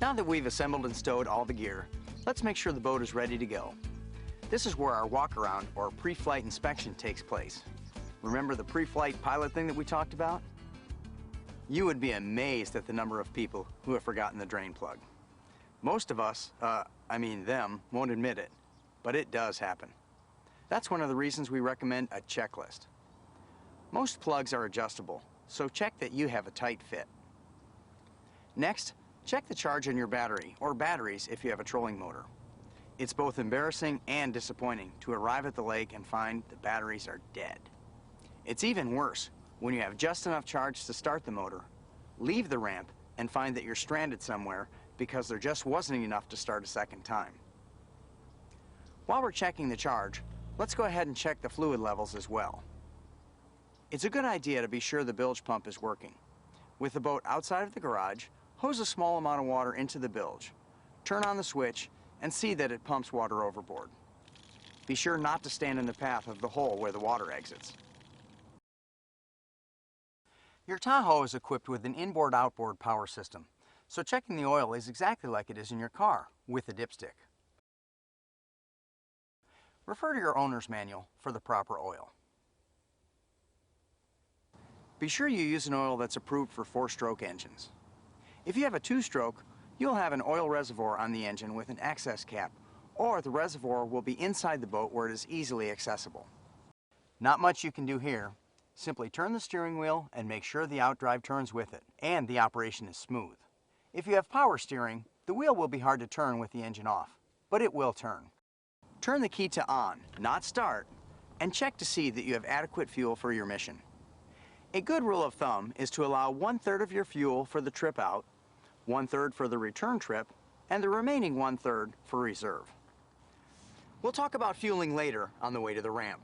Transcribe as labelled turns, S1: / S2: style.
S1: Now that we've assembled and stowed all the gear, let's make sure the boat is ready to go. This is where our walk-around or pre-flight inspection takes place. Remember the pre-flight pilot thing that we talked about? You would be amazed at the number of people who have forgotten the drain plug. Most of us, them, won't admit it, but it does happen. That's one of the reasons we recommend a checklist. Most plugs are adjustable, so check that you have a tight fit. Next, check the charge on your battery, or batteries if you have a trolling motor. It's both embarrassing and disappointing to arrive at the lake and find the batteries are dead. It's even worse when you have just enough charge to start the motor, leave the ramp, and find that you're stranded somewhere because there just wasn't enough to start a second time. While we're checking the charge, let's go ahead and check the fluid levels as well. It's a good idea to be sure the bilge pump is working. With the boat outside of the garage, hose a small amount of water into the bilge, turn on the switch, and see that it pumps water overboard. Be sure not to stand in the path of the hole where the water exits. Your Tahoe is equipped with an inboard-outboard power system, so checking the oil is exactly like it is in your car, with a dipstick. Refer to your owner's manual for the proper oil. Be sure you use an oil that's approved for 4-stroke engines. If you have a 2-stroke, you'll have an oil reservoir on the engine with an access cap, or the reservoir will be inside the boat where it is easily accessible. Not much you can do here. Simply turn the steering wheel and make sure the outdrive turns with it, and the operation is smooth. If you have power steering, the wheel will be hard to turn with the engine off, but it will turn. Turn the key to on, not start, and check to see that you have adequate fuel for your mission. A good rule of thumb is to allow 1/3 of your fuel for the trip out, 1/3 for the return trip, and the remaining 1/3 for reserve. We'll talk about fueling later on the way to the ramp.